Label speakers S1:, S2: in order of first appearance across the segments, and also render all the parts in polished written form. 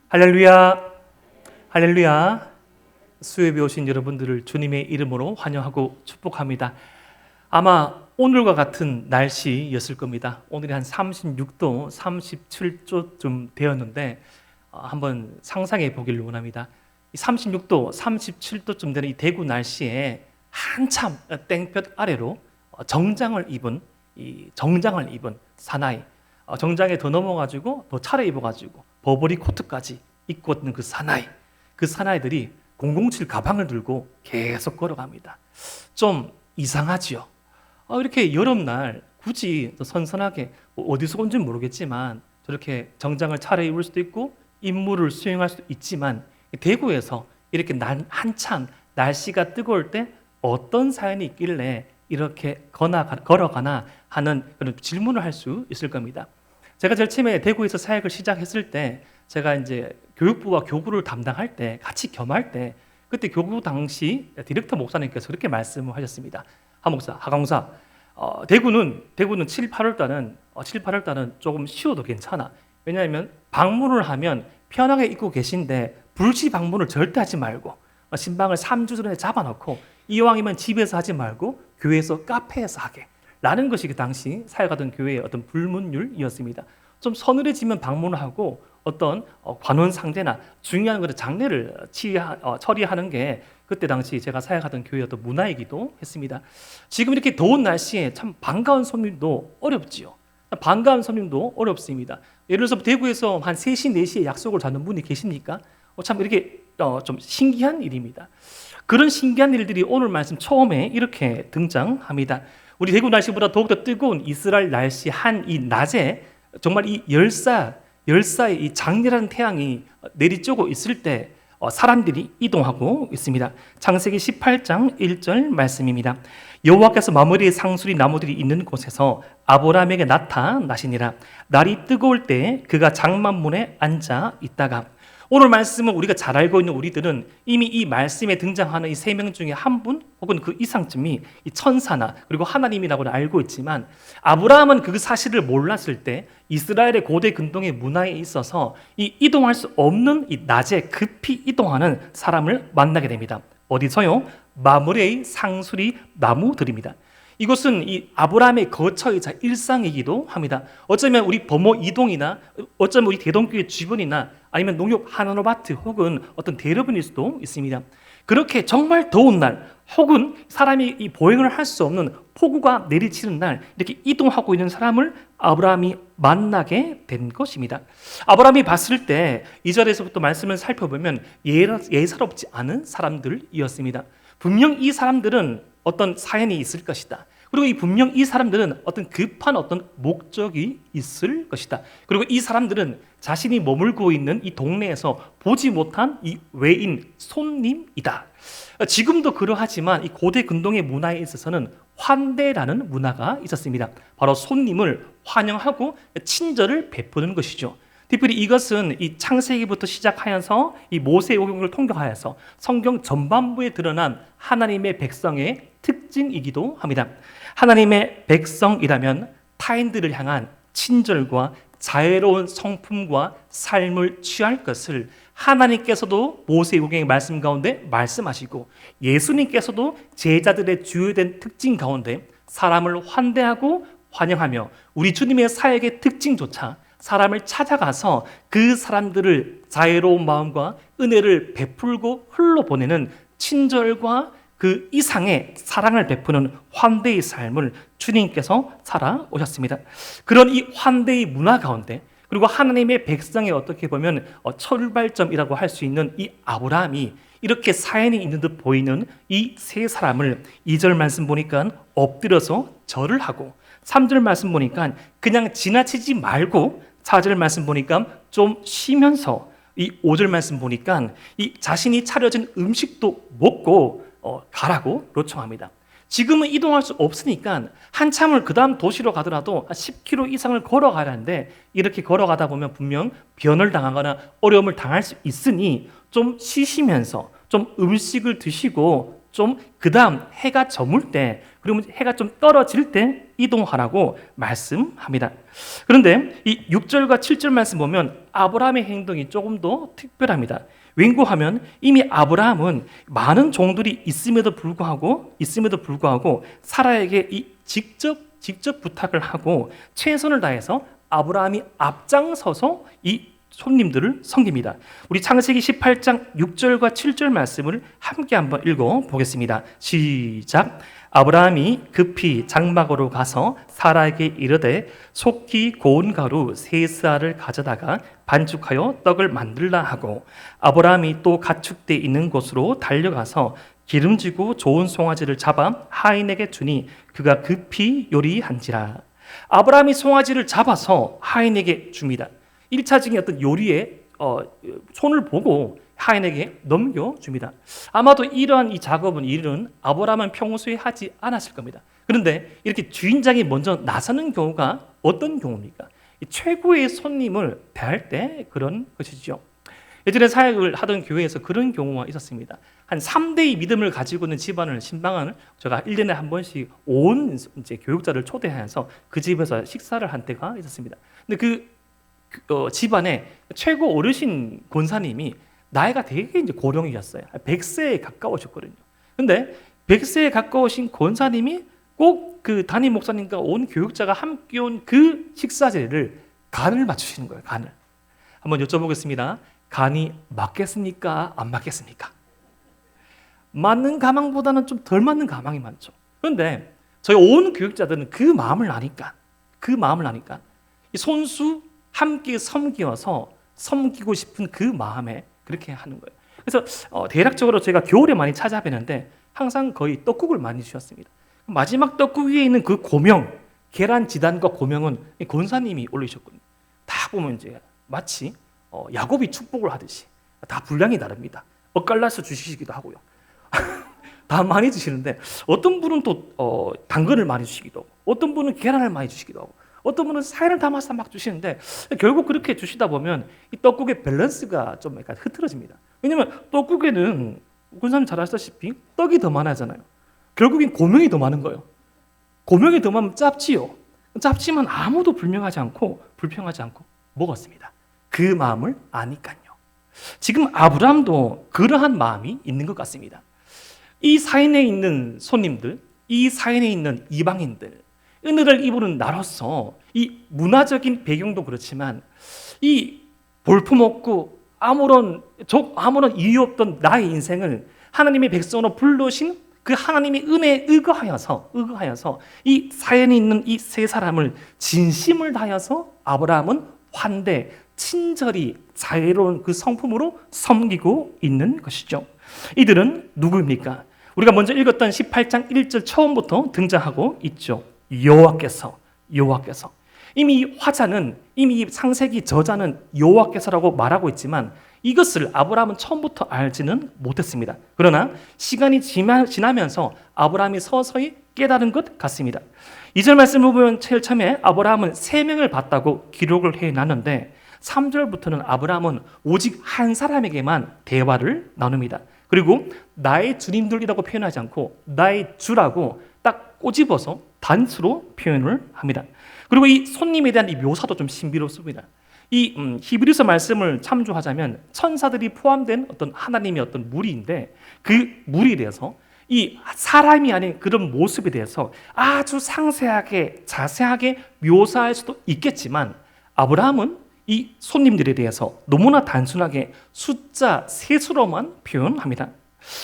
S1: 할렐루야, 할렐루야. 수요예배 오신 여러분들을 주님의 이름으로 환영하고 축복합니다. 아마 오늘과 같은 날씨였을 겁니다. 오늘이 한 36도, 37도쯤 되었는데 한번 상상해 보기를 원합니다. 이 36도, 37도쯤 되는 이 대구 날씨에 한참 땡볕 아래로 정장을 입은 사나이, 정장에 더 넘어가지고 더 차려입어가지고 버버리 코트까지 입고 있는 그 사나이들이 007 가방을 들고 계속 걸어갑니다. 좀 이상하지요. 이렇게 여름날 굳이 선선하게 어디서 온지 모르겠지만 저렇게 정장을 차려입을 수도 있고 임무를 수행할 수도 있지만 대구에서 이렇게 한참 날씨가 뜨거울 때 어떤 사연이 있길래 이렇게 걸어가나 하는 그런 질문을 할 수 있을 겁니다. 제가 제일 처음에 대구에서 사역을 시작했을 때 제가 이제 교육부와 교구를 담당할 때 같이 겸할 때 그때 교구 당시 디렉터 목사님께서 그렇게 말씀을 하셨습니다. 하강사, 대구는 7, 8월 달은 조금 쉬어도 괜찮아. 왜냐하면 방문을 하면 편하게 입고 계신데 불시 방문을 절대 하지 말고 신방을 3주 전에 잡아놓고 이왕이면 집에서 하지 말고 교회에서 카페에서 하게 라는 것이 그 당시 사역하던 교회의 어떤 불문율이었습니다. 좀 서늘해지면 방문을 하고 어떤 관원 상대나 중요한 그런 장례를 처리하는 게 그때 당시 제가 사역하던 교회의 어떤 문화이기도 했습니다. 지금 이렇게 더운 날씨에 참 반가운 손님도 어렵지요. 반가운 손님도 어렵습니다. 예를 들어서 대구에서 한 3시, 4시에 약속을 잡는 분이 계십니까? 참 이렇게 좀 신기한 일입니다. 그런 신기한 일들이 오늘 말씀 처음에 이렇게 등장합니다. 우리 대구 날씨보다 더욱더 뜨거운 이스라엘 날씨 한 이 낮에 정말 이 열사의 이 장렬한 태양이 내리쬐고 있을 때 사람들이 이동하고 있습니다. 창세기 18장 1절 말씀입니다. 여호와께서 마므리의 상수리 나무들이 있는 곳에서 아브라함에게 나타나시니라. 날이 뜨거울 때 그가 장만문에 앉아 있다가. 오늘 말씀은 우리가 잘 알고 있는 우리들은 이미 이 말씀에 등장하는 이 3명 중에 한 분 혹은 그 이상쯤이 이 천사나 그리고 하나님이라고는 알고 있지만 아브라함은 그 사실을 몰랐을 때 이스라엘의 고대 근동의 문화에 있어서 이 이동할 수 없는 이 낮에 급히 이동하는 사람을 만나게 됩니다. 어디서요? 마므레의 상수리 나무들입니다. 이곳은 이 아브라함의 거처이자 일상이기도 합니다. 어쩌면 우리 범호 이동이나 어쩌면 우리 대동교회 주변이나 아니면 농협 하나로마트 혹은 어떤 대로변일 수도 있습니다. 그렇게 정말 더운 날 혹은 사람이 이 보행을 할 수 없는 폭우가 내리치는 날 이렇게 이동하고 있는 사람을 아브라함이 만나게 된 것입니다. 아브라함이 봤을 때 2절에서부터 말씀을 살펴보면 예사롭지 않은 사람들이었습니다. 분명 이 사람들은 어떤 사연이 있을 것이다. 그리고 분명 이 사람들은 어떤 급한 어떤 목적이 있을 것이다. 그리고 이 사람들은 자신이 머물고 있는 이 동네에서 보지 못한 이 외인 손님이다. 지금도 그러하지만 이 고대 근동의 문화에 있어서는 환대라는 문화가 있었습니다. 바로 손님을 환영하고 친절을 베푸는 것이죠. 특별히 이것은 이 창세기부터 시작하여서 이 모세오경을 통경하여서 성경 전반부에 드러난 하나님의 백성의 특징이기도 합니다. 하나님의 백성이라면 타인들을 향한 친절과 자애로운 성품과 삶을 취할 것을 하나님께서도 모세오경의 말씀 가운데 말씀하시고 예수님께서도 제자들의 주요된 특징 가운데 사람을 환대하고 환영하며 우리 주님의 사역의 특징조차 사람을 찾아가서 그 사람들을 자애로운 마음과 은혜를 베풀고 흘러보내는 친절과 그 이상의 사랑을 베푸는 환대의 삶을 주님께서 살아오셨습니다. 그런 이 환대의 문화 가운데 그리고 하나님의 백성의 어떻게 보면 출발점이라고 할 수 있는 이 아브라함이 이렇게 사연이 있는 듯 보이는 이 세 사람을 2절 말씀 보니까 엎드려서 절을 하고 3절 말씀 보니까 그냥 지나치지 말고 4절 말씀 보니까 좀 쉬면서 이 5절 말씀 보니까 이 자신이 차려진 음식도 먹고 가라고 요청합니다. 지금은 이동할 수 없으니까 한참을 그 다음 도시로 가더라도 10km 이상을 걸어가라는데 이렇게 걸어가다 보면 분명 변을 당하거나 어려움을 당할 수 있으니 좀 쉬시면서 좀 음식을 드시고 좀 그 다음 해가 저물 때, 그리고 해가 좀 떨어질 때 이동하라고 말씀합니다. 그런데 이 6절과 7절 말씀 보면 아브라함의 행동이 조금 더 특별합니다. 왠고하면 이미 아브라함은 많은 종들이 있음에도 불구하고 사라에게 직접 부탁을 하고 최선을 다해서 아브라함이 앞장서서 이 손님들을 섬깁니다. 우리 창세기 18장 6절과 7절 말씀을 함께 한번 읽어보겠습니다. 시작. 아브라함이 급히 장막으로 가서 사라에게 이르되 속히 고운 가루 3쌀을 가져다가 반죽하여 떡을 만들라 하고, 아브라함이 또 가축대 있는 곳으로 달려가서 기름지고 좋은 송아지를 잡아 하인에게 주니 그가 급히 요리한지라. 아브라함이 송아지를 잡아서 하인에게 줍니다. 1차적인 어떤 요리에 손을 보고 하인에게 넘겨줍니다. 아마도 이러한 이 작업은 일은 아브라함은 평소에 하지 않았을 겁니다. 그런데 이렇게 주인장이 먼저 나서는 경우가 어떤 경우입니까? 최고의 손님을 대할 때 그런 것이죠. 예전에 사역을 하던 교회에서 그런 경우가 있었습니다. 한 3대의 믿음을 가지고 있는 집안을, 신방을 제가 1년에 한 번씩 온 이제 교육자를 초대해서 그 집에서 식사를 한 때가 있었습니다. 근데 그 집안에 최고 어르신 권사님이 나이가 되게 이제 고령이셨어요. 100세에 가까우셨거든요. 근데 100세에 가까우신 권사님이 꼭 그 담임 목사님과 온 교육자가 함께 온 그 식사 자리를 간을 맞추시는 거예요. 간을. 한번 여쭤보겠습니다. 간이 맞겠습니까? 안 맞겠습니까? 맞는 가망보다는 좀 덜 맞는 가망이 많죠. 그런데 저희 온 교육자들은 그 마음을 아니까 이 손수 함께 섬기고 싶은 그 마음에 그렇게 하는 거예요. 그래서 대략적으로 제가 겨울에 많이 찾아뵈는데 항상 거의 떡국을 많이 주셨습니다. 마지막 떡국 위에 있는 그 고명, 계란 지단과 고명은 권사님이 올리셨거든요. 다 보면 이제 마치 야곱이 축복을 하듯이 다 분량이 다릅니다. 엇갈라서 주시기도 하고요. 다 많이 주시는데 어떤 분은 또 당근을 많이 주시기도 하고, 어떤 분은 계란을 많이 주시기도 하고, 어떤 분은 사연을 담아서 막 주시는데 결국 그렇게 주시다 보면 이 떡국의 밸런스가 좀 약간 흐트러집니다. 왜냐하면 떡국에는 권사님 잘 아시다시피 떡이 더 많아잖아요. 결국엔 고명이 더 많은 거예요. 고명이 더 많으면 짭지요. 짭지만 아무도 불평하지 않고 먹었습니다. 그 마음을 아니까요. 지금 아브라함도 그러한 마음이 있는 것 같습니다. 이 사인에 있는 손님들, 이 사인에 있는 이방인들, 은혜를 입은 나로서 이 문화적인 배경도 그렇지만 이 볼품없고 아무런 이유 없던 나의 인생을 하나님의 백성으로 불러신 그 하나님의 은혜에 의거하여서 이 사연에 있는 이 세 사람을 진심을 다하여서 아브라함은 환대, 친절히 자애로운 그 성품으로 섬기고 있는 것이죠. 이들은 누구입니까? 우리가 먼저 읽었던 18장 1절 처음부터 등장하고 있죠. 여호와께서 이미 화자는, 이미 창세기 저자는 여호와께서라고 말하고 있지만 이것을 아브라함은 처음부터 알지는 못했습니다. 그러나 시간이 지나면서 아브라함이 서서히 깨달은 것 같습니다. 2절 말씀을 보면 제일 처음에 아브라함은 3명을 봤다고 기록을 해놨는데 3절부터는 아브라함은 오직 한 사람에게만 대화를 나눕니다. 그리고 나의 주님들이라고 표현하지 않고 나의 주라고 딱 꼬집어서 단수로 표현을 합니다. 그리고 이 손님에 대한 이 묘사도 좀 신비롭습니다. 이 히브리서 말씀을 참조하자면 천사들이 포함된 어떤 하나님의 어떤 무리인데 그 무리에 대해서 이 사람이 아닌 그런 모습에 대해서 아주 상세하게 자세하게 묘사할 수도 있겠지만 아브라함은 이 손님들에 대해서 너무나 단순하게 숫자 셋으로만 표현합니다.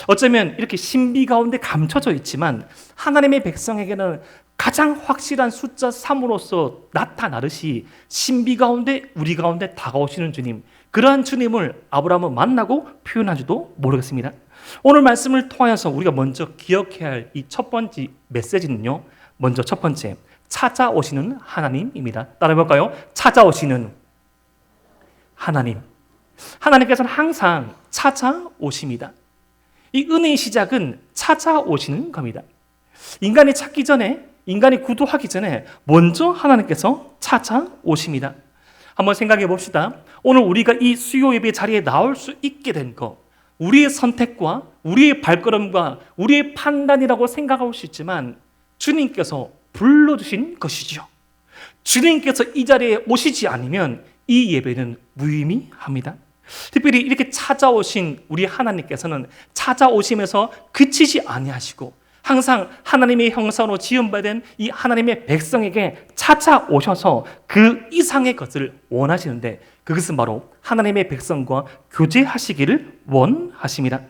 S1: 어쩌면 이렇게 신비 가운데 감춰져 있지만 하나님의 백성에게는 가장 확실한 숫자 3으로서 나타나듯이 신비 가운데 우리 가운데 다가오시는 주님, 그러한 주님을 아브라함은 만나고 표현하지도 모르겠습니다. 오늘 말씀을 통하여서 우리가 먼저 기억해야 할 이 첫 번째 메시지는요, 먼저 첫 번째, 찾아오시는 하나님입니다. 따라해볼까요? 찾아오시는 하나님. 하나님께서는 항상 찾아오십니다. 이 은혜의 시작은 찾아오시는 겁니다. 인간이 찾기 전에, 인간이 구도하기 전에 먼저 하나님께서 찾아오십니다. 한번 생각해 봅시다. 오늘 우리가 이 수요 예배 자리에 나올 수 있게 된 것, 우리의 선택과 우리의 발걸음과 우리의 판단이라고 생각할 수 있지만 주님께서 불러주신 것이죠. 주님께서 이 자리에 오시지 않으면 이 예배는 무의미합니다. 특별히 이렇게 찾아오신 우리 하나님께서는 찾아오심에서 그치지 아니하시고 항상 하나님의 형상으로 지음받은 이 하나님의 백성에게 찾아오셔서 그 이상의 것을 원하시는데 그것은 바로 하나님의 백성과 교제하시기를 원하십니다.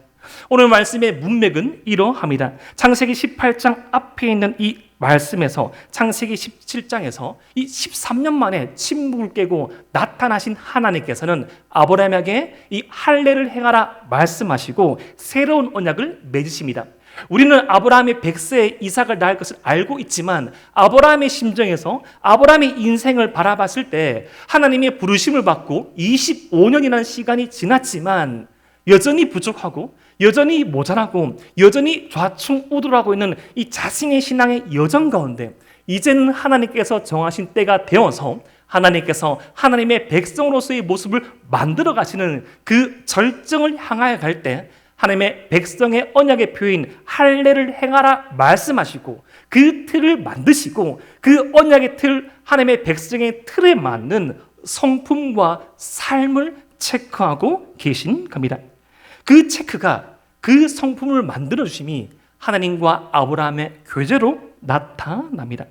S1: 오늘 말씀의 문맥은 이러합니다. 창세기 18장 앞에 있는 이 말씀에서 창세기 17장에서 이 13년 만에 침묵을 깨고 나타나신 하나님께서는 아브라함에게 이 할례를 행하라 말씀하시고 새로운 언약을 맺으십니다. 우리는 아브라함의 백세에 이삭을 낳을 것을 알고 있지만 아브라함의 심정에서 아브라함의 인생을 바라봤을 때 하나님의 부르심을 받고 25년이라는 시간이 지났지만 여전히 부족하고 여전히 모자라고 여전히 좌충우돌하고 있는 이 자신의 신앙의 여정 가운데 이제는 하나님께서 정하신 때가 되어서 하나님께서 하나님의 백성으로서의 모습을 만들어 가시는 그 절정을 향하여 갈 때 하나님의 백성의 언약의 표인 할례를 행하라 말씀하시고 그 틀을 만드시고 그 언약의 틀, 하나님의 백성의 틀에 맞는 성품과 삶을 체크하고 계신 겁니다. 그 체크가 그 성품을 만들어 주심이 하나님과 아브라함의 교제로 나타납니다.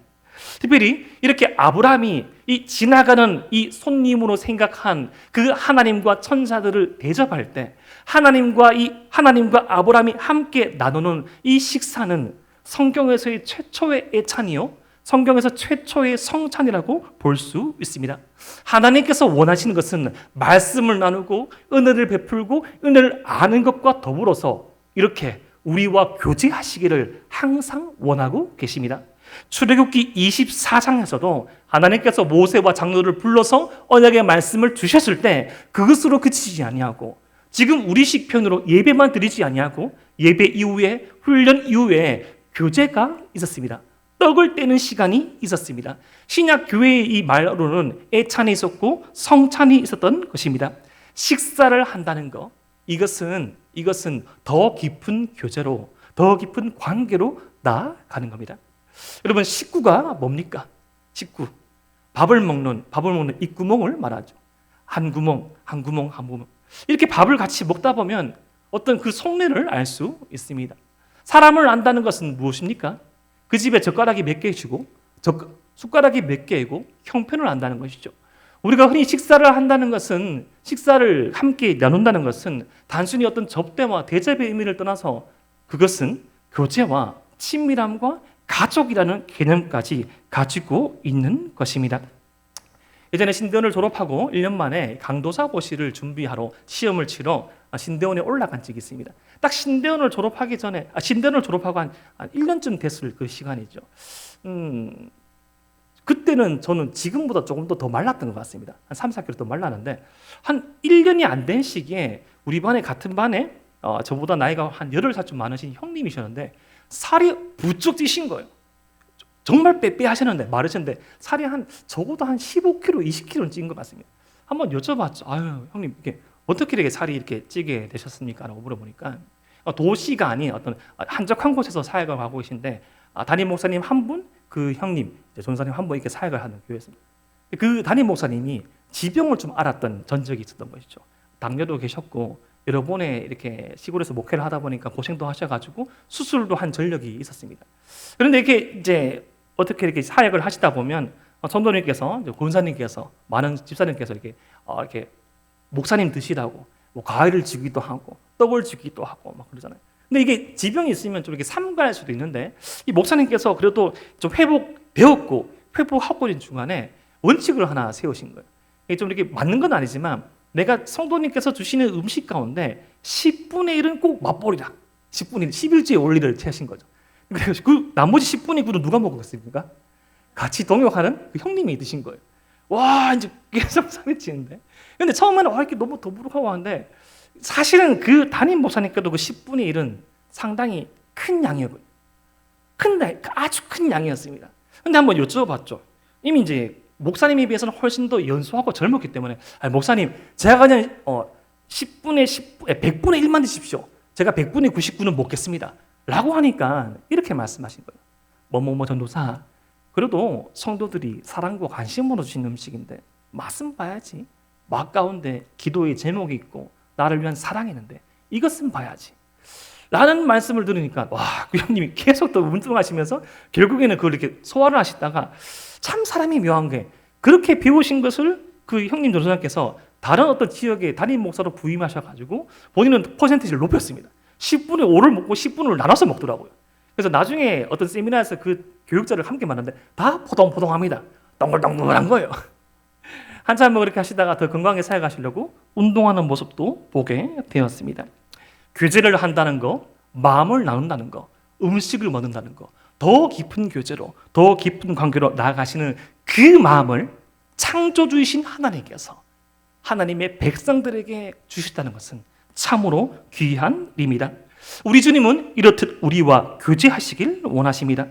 S1: 특별히 이렇게 아브라함이 이 지나가는 이 손님으로 생각한 그 하나님과 천사들을 대접할 때 하나님과 아브라함이 함께 나누는 이 식사는 성경에서의 최초의 애찬이요 성경에서 최초의 성찬이라고 볼 수 있습니다. 하나님께서 원하시는 것은 말씀을 나누고 은혜를 베풀고 은혜를 아는 것과 더불어서 이렇게 우리와 교제하시기를 항상 원하고 계십니다. 출애굽기 24장에서도 하나님께서 모세와 장로를 불러서 언약의 말씀을 주셨을 때 그것으로 그치지 아니하고 지금 우리식 편으로 예배만 드리지 아니하고 예배 이후에 훈련 이후에 교제가 있었습니다. 떡을 떼는 시간이 있었습니다. 신약 교회의 이 말로는 애찬이 있었고 성찬이 있었던 것입니다. 식사를 한다는 것, 이것은 더 깊은 교제로, 더 깊은 관계로 나아가는 겁니다. 여러분, 식구가 뭡니까? 식구. 밥을 먹는 입구멍을 말하죠. 한 구멍. 이렇게 밥을 같이 먹다 보면 어떤 그 속내를 알 수 있습니다. 사람을 안다는 것은 무엇입니까? 그 집에 젓가락이 몇 개이고 숟가락이 몇 개이고 형편을 안다는 것이죠. 우리가 흔히 식사를 한다는 것은 식사를 함께 나눈다는 것은 단순히 어떤 접대와 대접의 의미를 떠나서 그것은 교제와 친밀함과 가족이라는 개념까지 가지고 있는 것입니다. 예전에 신대원을 졸업하고 1년 만에 강도사고시를 준비하러 시험을 치러 신대원에 올라간 적이 있습니다. 딱 신대원을 졸업하고 한 1년쯤 됐을 그 시간이죠. 그때는 저는 지금보다 조금 더 말랐던 것 같습니다. 한 3, 4kg 더 말랐는데 한 1년이 안 된 시기에 우리 같은 반에 저보다 나이가 한 8살쯤 많으신 형님이셨는데 살이 부쩍 찌신 거예요. 정말 빼빼하셨는데 마르셨는데 살이 적어도 한 15kg, 20kg는 찐 것 같습니다. 한번 여쭤봤죠. 아유, 형님 이게 어떻게 이렇게 살이 이렇게 찌게 되셨습니까? 라고 물어보니까 도시가 아닌 어떤 한적한 곳에서 사역을 하고 계신데 담임 목사님 한 분, 그 형님, 전사님 한 분 이렇게 사역을 하는 교회였습니다. 그 담임 목사님이 지병을 좀 앓았던 전적이 있었던 것이죠. 당뇨도 계셨고 여러 번에 이렇게 시골에서 목회를 하다 보니까 고생도 하셔가지고 수술도 한 전력이 있었습니다. 그런데 이렇게 이제 어떻게 이렇게 사역을 하시다 보면 전도님께서, 권사님께서, 많은 집사님께서 이렇게 목사님 드시라고 뭐 과일을 주기도 하고 떡을 주기도 하고 막 그러잖아요. 근데 이게 지병이 있으면 좀 이렇게 삼가할 수도 있는데 이 목사님께서 그래도 좀 배웠고 회복하고 있는 중간에 원칙을 하나 세우신 거예요. 이게 좀 이렇게 맞는 건 아니지만 내가 성도님께서 주시는 음식 가운데 10분의 1은 꼭 맛보리라. 10분의 1, 11주의 원리를 채우신 거죠. 그래서 그 나머지 10분의 9는 누가 먹었습니까? 같이 동역하는 그 형님이 드신 거예요. 와, 이제 계속 살이 찌는데. 근데 처음에는 이렇게 너무 더부룩하고 하는데 사실은 그 담임 목사님께도 그 10분의 1은 상당히 큰 양이었고요. 아주 큰 양이었습니다. 근데 한번 여쭤봤죠. 이미 이제 목사님에 비해서는 훨씬 더 연소하고 젊었기 때문에 목사님, 제가 그냥 10분의 100분의 1만 드십시오. 제가 100분의 99는 먹겠습니다. 라고 하니까 이렇게 말씀하신 거예요. 뭐뭐뭐 전도사, 그래도 성도들이 사랑과 관심으로 주신 음식인데 맛은 봐야지. 맛 가운데 기도의 제목이 있고 나를 위한 사랑이 있는데 이것은 봐야지. 라는 말씀을 들으니까 와, 그 형님이 계속 또 운동하시면서 결국에는 그걸 이렇게 소화를 하시다가 참 사람이 묘한 게 그렇게 배우신 것을 그 형님 전도사님께서 다른 어떤 지역의 담임 목사로 부임하셔가지고 본인은 퍼센티지를 높였습니다. 10분의 5를 먹고 10분을 나눠서 먹더라고요. 그래서 나중에 어떤 세미나에서 그 교육자를 함께 만났는데 다 포동포동합니다. 동글동글한 거예요. 한참 그렇게 하시다가 더 건강하게 살아가시려고 운동하는 모습도 보게 되었습니다. 교제를 한다는 거, 마음을 나눈다는 거, 음식을 먹는다는 거, 더 깊은 교제로, 더 깊은 관계로 나아가시는 그 마음을 창조주이신 하나님께서 하나님의 백성들에게 주셨다는 것은 참으로 귀한 일입니다. 우리 주님은 이렇듯 우리와 교제하시길 원하십니다.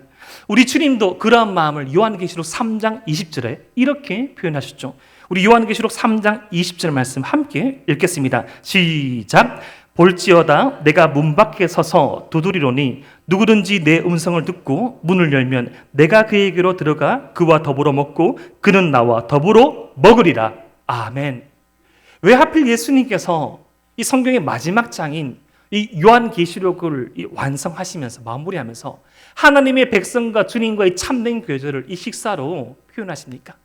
S1: 우리 주님도 그러한 마음을 요한계시록 3장 20절에 이렇게 표현하셨죠. 우리 요한계시록 3장 20절 말씀 함께 읽겠습니다. 시작. 볼지어다 내가 문 밖에 서서 두드리노니 누구든지 내 음성을 듣고 문을 열면 내가 그에게로 들어가 그와 더불어 먹고 그는 나와 더불어 먹으리라. 아멘. 왜 하필 예수님께서 이 성경의 마지막 장인 이 요한계시록을 완성하시면서 마무리하면서 하나님의 백성과 주님과의 참된 교제를 이 식사로 표현하십니까?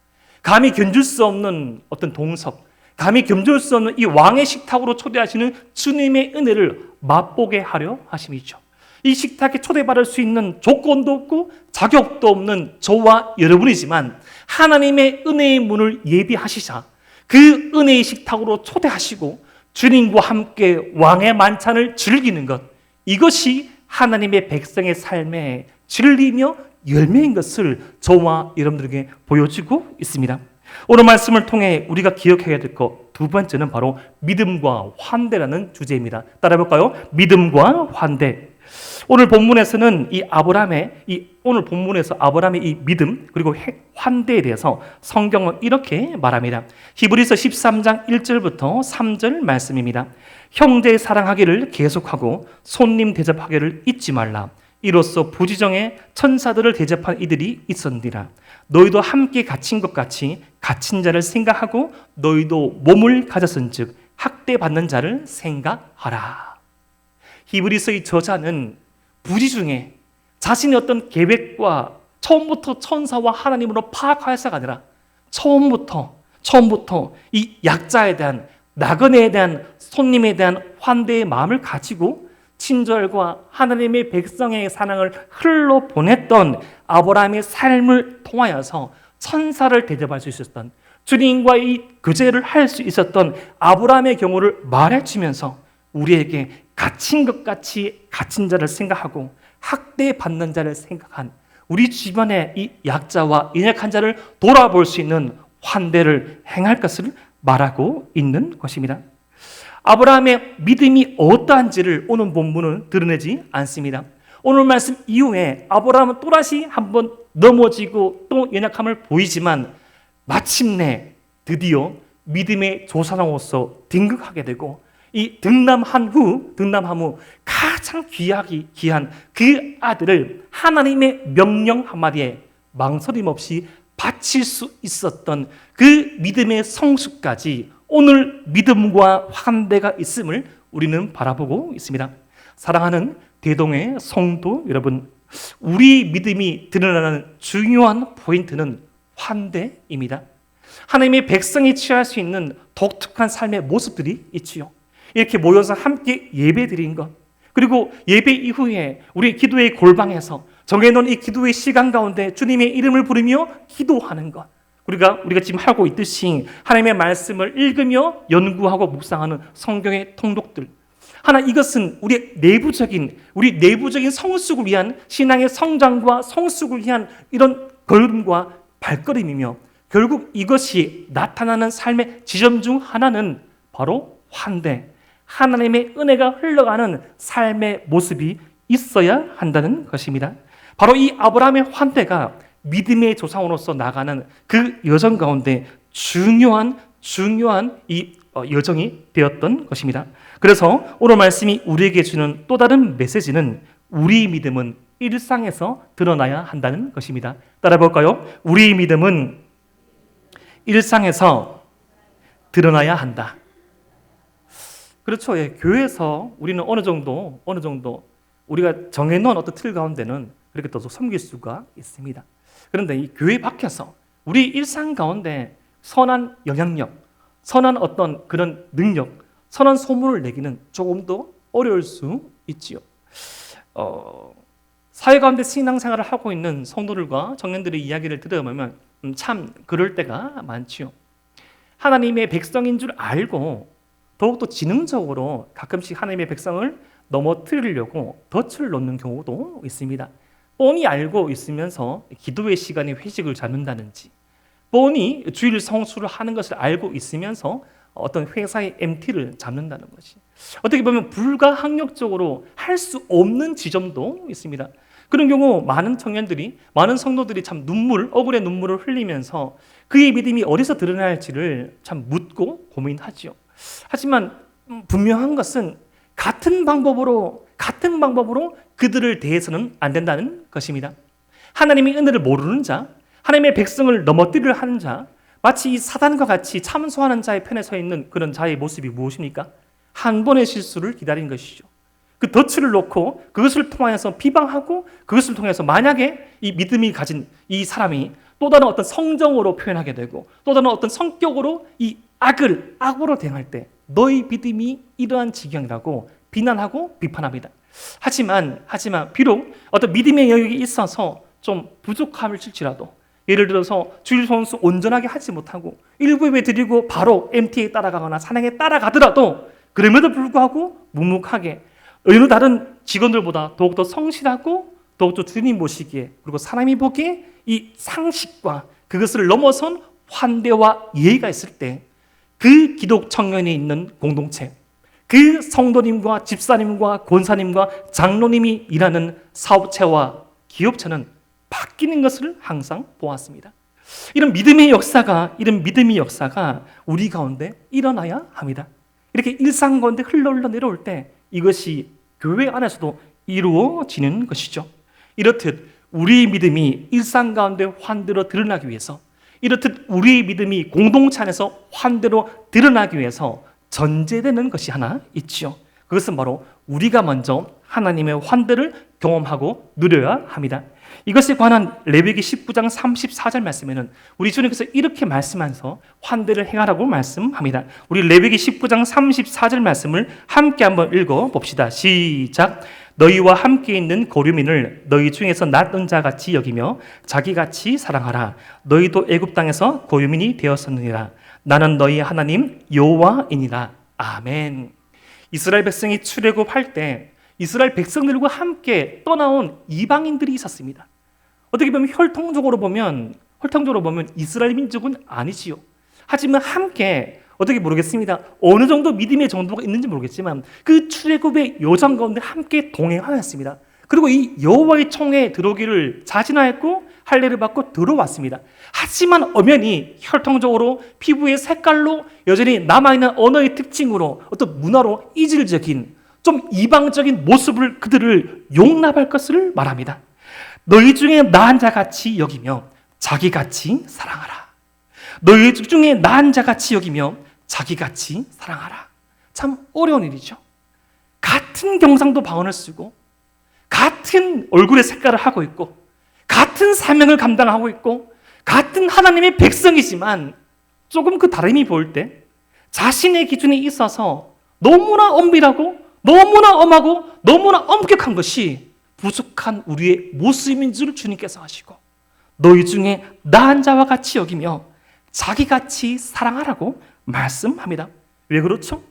S1: 감히 견줄 수 없는 어떤 동석, 감히 견줄 수 없는 이 왕의 식탁으로 초대하시는 주님의 은혜를 맛보게 하려 하심이죠. 이 식탁에 초대받을 수 있는 조건도 없고 자격도 없는 저와 여러분이지만 하나님의 은혜의 문을 예비하시자 그 은혜의 식탁으로 초대하시고 주님과 함께 왕의 만찬을 즐기는 것, 이것이 하나님의 백성의 삶의 진리며 열매인 것을 저와 여러분들에게 보여주고 있습니다. 오늘 말씀을 통해 우리가 기억해야 될 것 두 번째는 바로 믿음과 환대라는 주제입니다. 따라해볼까요? 믿음과 환대. 오늘 본문에서는 오늘 본문에서 아브라함의 이 믿음 그리고 환대에 대해서 성경은 이렇게 말합니다. 히브리서 13장 1절부터 3절 말씀입니다. 형제 사랑하기를 계속하고 손님 대접하기를 잊지 말라. 이로써 부지정에 천사들을 대접한 이들이 있었느니라. 너희도 함께 갇힌 것 같이 갇힌 자를 생각하고 너희도 몸을 가졌은즉 학대받는 자를 생각하라. 히브리서의 저자는 부지중에 자신의 어떤 계획과 처음부터 천사와 하나님으로 파악하여서가 아니라 처음부터 이 약자에 대한 나그네에 대한 손님에 대한 환대의 마음을 가지고 친절과 하나님의 백성의 사랑을 흘러 보냈던 아브라함의 삶을 통하여서 천사를 대접할 수 있었던 주님과의 교제를 할 수 있었던 아브라함의 경우를 말해주면서 우리에게 갇힌 것 같이 갇힌 자를 생각하고 학대받는 자를 생각한 우리 주변의 이 약자와 연약한 자를 돌아볼 수 있는 환대를 행할 것을 말하고 있는 것입니다. 아브라함의 믿음이 어떠한지를 오늘 본문은 드러내지 않습니다. 오늘 말씀 이후에 아브라함은 또다시 한번 넘어지고 또 연약함을 보이지만 마침내 드디어 믿음의 조상으로서 등극하게 되고 이 등남한 후 가장 귀한 그 아들을 하나님의 명령 한마디에 망설임 없이 바칠 수 있었던 그 믿음의 성수까지 오늘 믿음과 환대가 있음을 우리는 바라보고 있습니다. 사랑하는 대동의 성도 여러분, 우리 믿음이 드러나는 중요한 포인트는 환대입니다. 하나님의 백성이 취할 수 있는 독특한 삶의 모습들이 있지요. 이렇게 모여서 함께 예배드린 것, 그리고 예배 이후에 우리 기도의 골방에서 정해놓은 이 기도의 시간 가운데 주님의 이름을 부르며 기도하는 것, 우리가 지금 하고 있듯이 하나님의 말씀을 읽으며 연구하고 묵상하는 성경의 통독들, 이것은 우리 내부적인 성숙을 위한 신앙의 성장과 성숙을 위한 이런 걸음과 발걸음이며 결국 이것이 나타나는 삶의 지점 중 하나는 바로 환대, 하나님의 은혜가 흘러가는 삶의 모습이 있어야 한다는 것입니다. 바로 이 아브라함의 환대가 믿음의 조상으로서 나가는 그 여정 가운데 중요한 이 여정이 되었던 것입니다. 그래서 오늘 말씀이 우리에게 주는 또 다른 메시지는 우리의 믿음은 일상에서 드러나야 한다는 것입니다. 따라 볼까요? 우리의 믿음은 일상에서 드러나야 한다. 그렇죠. 예, 교회에서 우리는 어느 정도 우리가 정해놓은 어떤 틀 가운데는 그렇게 또 섬길 수가 있습니다. 그런데 이 교회 밖에서 우리 일상 가운데 선한 영향력, 선한 어떤 그런 능력, 선한 소문을 내기는 조금 더 어려울 수 있지요. 사회 가운데 신앙생활을 하고 있는 성도들과 청년들의 이야기를 들어보면 참 그럴 때가 많지요. 하나님의 백성인 줄 알고 더욱더 지능적으로 가끔씩 하나님의 백성을 넘어뜨리려고 덫을 놓는 경우도 있습니다. 뻔히 알고 있으면서 기도의 시간에 회식을 잡는다든지, 뻔히 주일 성수를 하는 것을 알고 있으면서 어떤 회사의 MT를 잡는다는 것이 어떻게 보면 불가항력적으로 할 수 없는 지점도 있습니다. 그런 경우 많은 청년들이, 많은 성도들이 참 억울의 눈물을 흘리면서 그의 믿음이 어디서 드러날지를 참 묻고 고민하지요. 하지만 분명한 것은 같은 방법으로 그들을 대해서는 안 된다는 것입니다. 하나님의 은혜를 모르는 자, 하나님의 백성을 넘어뜨리려 하는 자, 마치 이 사단과 같이 참소하는 자의 편에 서 있는 그런 자의 모습이 무엇입니까? 한 번의 실수를 기다린 것이죠. 그 덫을 놓고 그것을 통하여서 비방하고 그것을 통해서 만약에 이 믿음이 가진 이 사람이 또 다른 어떤 성정으로 표현하게 되고 또 다른 어떤 성격으로 이 악으로 대응할 때 너희 믿음이 이러한 지경이라고 비난하고 비판합니다. 하지만 비록 어떤 믿음의 영역에 있어서 좀 부족함을 칠지라도, 예를 들어서 주일 성수 온전하게 하지 못하고 일부 예배 드리고 바로 MT에 따라가거나 산행에 따라가더라도 그럼에도 불구하고 묵묵하게 어느 다른 직원들보다 더욱더 성실하고 더욱더 주님 모시기에, 그리고 사람이 보기에 이 상식과 그것을 넘어선 환대와 예의가 있을 때 그 기독 청년이 있는 공동체, 그 성도님과 집사님과 권사님과 장로님이 일하는 사업체와 기업체는 바뀌는 것을 항상 보았습니다. 이런 믿음의 역사가 우리 가운데 일어나야 합니다. 이렇게 일상 가운데 흘러 내려올 때 이것이 교회 안에서도 이루어지는 것이죠. 이렇듯 우리의 믿음이 일상 가운데 환대로 드러나기 위해서, 이렇듯 우리의 믿음이 공동체 안에서 환대로 드러나기 위해서 전제되는 것이 하나 있지요. 그것은 바로 우리가 먼저 하나님의 환대를 경험하고 누려야 합니다. 이것에 관한 레위기 19장 34절 말씀에는 우리 주님께서 이렇게 말씀하면서 환대를 행하라고 말씀합니다. 우리 레위기 19장 34절 말씀을 함께 한번 읽어봅시다. 시작. 너희와 함께 있는 고류민을 너희 중에서 낫은 자같이 여기며 자기같이 사랑하라. 너희도 애굽 땅에서 고류민이 되었었느니라. 나는 너희 하나님 여호와이니라. 아멘. 이스라엘 백성이 출애굽할 때 이스라엘 백성들과 함께 떠나온 이방인들이 있었습니다. 어떻게 보면 혈통적으로 보면 이스라엘 민족은 아니지요. 하지만 함께 어떻게 모르겠습니다. 어느 정도 믿음의 정도가 있는지 모르겠지만 그 출애굽의 여정 가운데 함께 동행하였습니다. 그리고 이 여호와의 총회에 들어오기를 자진하였고 할례를 받고 들어왔습니다. 하지만 엄연히 혈통적으로 피부의 색깔로 여전히 남아있는 언어의 특징으로 어떤 문화로 이질적인 좀 이방적인 모습을 그들을 용납할 것을 말합니다. 너희 중에 나은 자같이 여기며 자기같이 사랑하라. 너희 중에 나은 자같이 여기며 자기같이 사랑하라. 참 어려운 일이죠. 같은 경상도 방언을 쓰고 같은 얼굴의 색깔을 하고 있고 같은 사명을 감당하고 있고 같은 하나님의 백성이지만 조금 그 다름이 보일 때 자신의 기준에 있어서 너무나 엄밀하고 너무나 엄하고 너무나 엄격한 것이 부족한 우리의 모습인 줄 주님께서 하시고 너희 중에 나은 자와 같이 여기며 자기같이 사랑하라고 말씀합니다. 왜 그렇죠?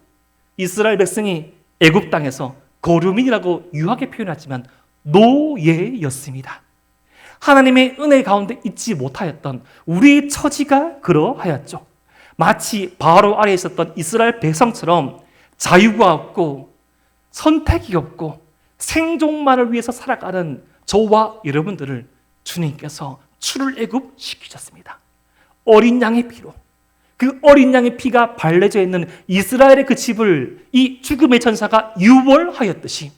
S1: 이스라엘 백성이 애굽 땅에서 거류민이라고 유하게 표현하지만 노예였습니다. 하나님의 은혜 가운데 있지 못하였던 우리의 처지가 그러하였죠. 마치 바로 아래에 있었던 이스라엘 백성처럼 자유가 없고 선택이 없고 생존만을 위해서 살아가는 저와 여러분들을 주님께서 출애굽 시키셨습니다. 어린 양의 피로 그 어린 양의 피가 발려져 있는 이스라엘의 그 집을 이 죽음의 천사가 유월하였듯이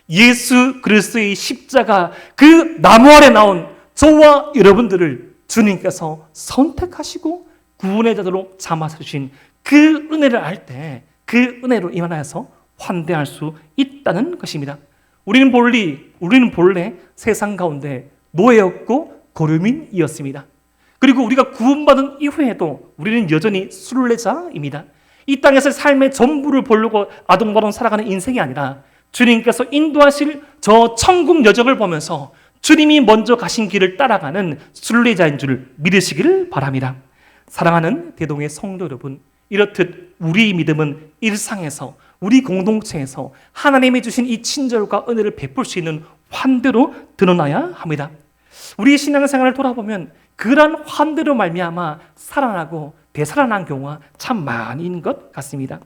S1: 예수 그리스도의 십자가 그 나무 아래 나온 저와 여러분들을 주님께서 선택하시고 구원의 자들로 삼아주신 그 은혜를 알 때 그 은혜로 임하여서 환대할 수 있다는 것입니다. 우리는 본래 세상 가운데 노예였고 고류민이었습니다. 그리고 우리가 구원받은 이후에도 우리는 여전히 순례자입니다. 이 땅에서 삶의 전부를 보려고 아둥바둥 살아가는 인생이 아니라 주님께서 인도하실 저 천국 여정을 보면서 주님이 먼저 가신 길을 따라가는 순례자인 줄 믿으시기를 바랍니다. 사랑하는 대동의 성도 여러분, 이렇듯 우리의 믿음은 일상에서 우리 공동체에서 하나님이 주신 이 친절과 은혜를 베풀 수 있는 환대로 드러나야 합니다. 우리의 신앙생활을 돌아보면 그러한 환대로 말미암아 살아나고 되살아난 경우가 참 많이 있는 것 같습니다.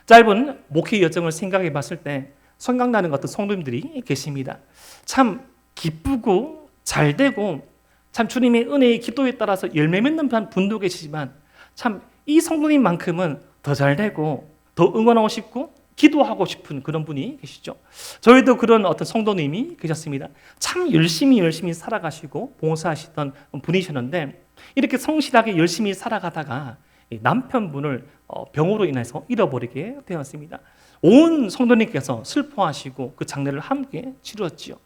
S1: 짧은 목회 여정을 생각해 봤을 때 생각나는 어떤 성도님들이 계십니다. 참 기쁘고 잘 되고 참 주님의 은혜의 기도에 따라서 열매 맺는 분도 계시지만 참 이 성도님만큼은 더 잘 되고 더 응원하고 싶고 기도하고 싶은 그런 분이 계시죠. 저희도 그런 어떤 성도님이 계셨습니다. 참 열심히 살아가시고 봉사하시던 분이셨는데 이렇게 성실하게 열심히 살아가다가 남편분을 병으로 인해서 잃어버리게 되었습니다. 온 성도님께서 슬퍼하시고 그 장례를 함께 치루었지요.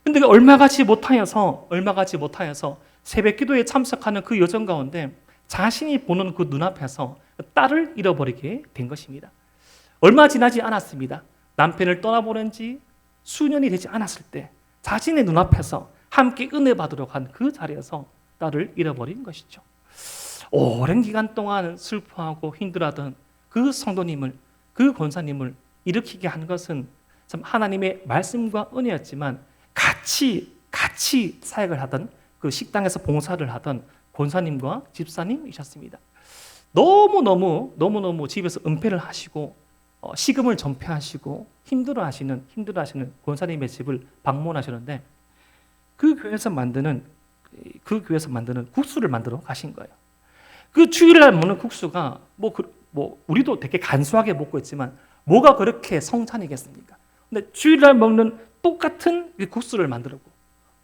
S1: 근데 얼마 가지 못하여서 새벽 기도에 참석하는 그 여정 가운데 자신이 보는 그 눈앞에서 딸을 잃어버리게 된 것입니다. 얼마 지나지 않았습니다. 남편을 떠나보낸 지 수년이 되지 않았을 때 자신의 눈앞에서 함께 은혜 받으러 간 그 자리에서 딸을 잃어버린 것이죠. 오랜 기간 동안 슬퍼하고 힘들어하던 그 성도님을, 그 권사님을 일으키게 한 것은 참 하나님의 말씀과 은혜였지만 같이 사역을 하던 그 식당에서 봉사를 하던 권사님과 집사님이셨습니다. 너무너무 집에서 은폐를 하시고 식음을 전폐하시고 힘들어하시는 권사님의 집을 방문하셨는데 그 교회에서 만드는 국수를 만들어 가신 거예요. 그 주일날 먹는 국수가 우리도 되게 간소하게 먹고 있지만 뭐가 그렇게 성찬이겠습니까? 근데 주일날 먹는 똑같은 국수를 만들고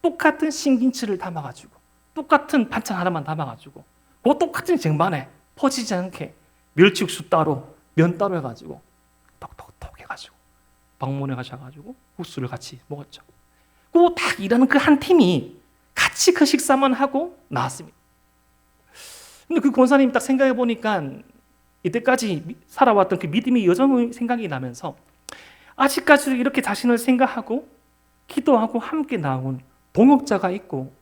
S1: 똑같은 신김치를 담아가지고 똑같은 반찬 하나만 담아가지고 그 똑같은 쟁반에 퍼지지 않게 멸치국수 따로 면 따로 해가지고 톡톡톡 해가지고 방문해 가셔가지고 국수를 같이 먹었죠. 그 딱 일하는 그 한 팀이 같이 그 식사만 하고 나왔습니다. 근데 그 권사님 딱 생각해 보니까 이때까지 살아왔던 그 믿음의 여정이 생각이 나면서 아직까지도 이렇게 자신을 생각하고 기도하고 함께 나온 동역자가 있고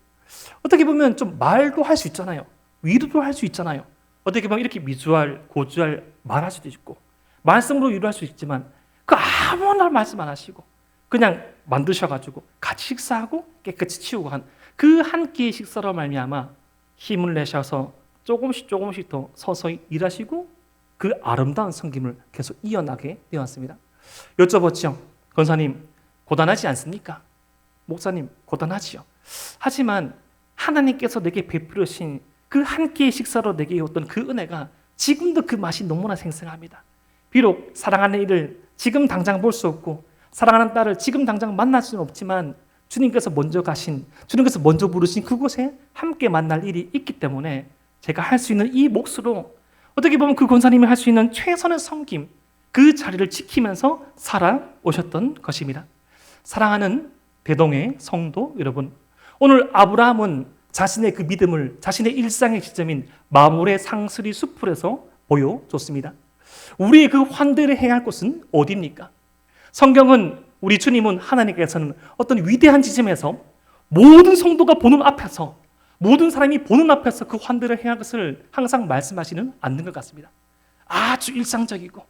S1: 어떻게 보면 좀 말도 할 수 있잖아요. 위로도 할 수 있잖아요. 어떻게 보면 이렇게 미주알, 고주알 말할 수도 있고 말씀으로 위로할 수 있지만 그 아무나 말씀 안 하시고 그냥 만드셔가지고 같이 식사하고 깨끗이 치우고 한 그 한 끼의 식사로 말미암아 힘을 내셔서 조금씩 더 서서히 일하시고 그 아름다운 섬김을 계속 이어나게 되었습니다. 여쭤봤죠. 권사님 고단하지 않습니까? 목사님 고단하지요. 하지만 하나님께서 내게 베풀으신 그 한 끼의 식사로 내게 어떤 그 은혜가 지금도 그 맛이 너무나 생생합니다. 비록 사랑하는 이를 지금 당장 볼 수 없고 사랑하는 딸을 지금 당장 만날 수는 없지만 주님께서 먼저 가신, 주님께서 먼저 부르신 그곳에 함께 만날 일이 있기 때문에 제가 할 수 있는 이 몫으로 어떻게 보면 그 권사님이 할 수 있는 최선의 섬김, 그 자리를 지키면서 살아오셨던 것입니다. 사랑하는 대동의 성도 여러분, 오늘 아브라함은 자신의 그 믿음을 자신의 일상의 지점인 마므레 상스리 숲에서 보여줬습니다. 우리의 그 환대를 해야 할 곳은 어디입니까? 성경은 우리 주님은 하나님께서는 어떤 위대한 지점에서 모든 성도가 보는 앞에서 모든 사람이 보는 앞에서 그 환대를 해야 할 것을 항상 말씀하시는 않는 것 같습니다. 아주 일상적이고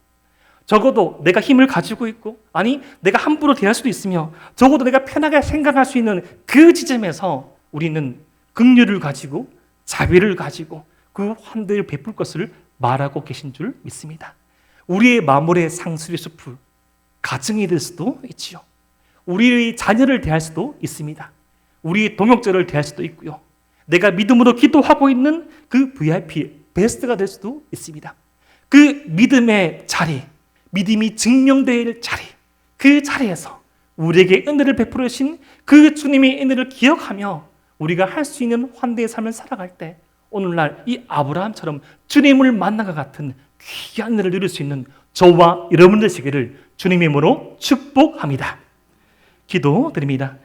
S1: 적어도 내가 힘을 가지고 있고 아니 내가 함부로 대할 수도 있으며 적어도 내가 편하게 생각할 수 있는 그 지점에서 우리는 긍휼을 가지고 자비를 가지고 그 환대를 베풀 것을 말하고 계신 줄 믿습니다. 우리의 마물의 상수리 숲 가정이 될 수도 있지요. 우리의 자녀를 대할 수도 있습니다. 우리의 동역자를 대할 수도 있고요. 내가 믿음으로 기도하고 있는 그 VIP 베스트가 될 수도 있습니다. 그 믿음의 자리, 믿음이 증명될 자리, 그 자리에서 우리에게 은혜를 베풀어 주신 그 주님의 은혜를 기억하며 우리가 할 수 있는 환대의 삶을 살아갈 때 오늘날 이 아브라함처럼 주님을 만난 것 같은 귀한 은혜를 누릴 수 있는 저와 여러분들 되시기를 주님의 이름으로 축복합니다. 기도드립니다.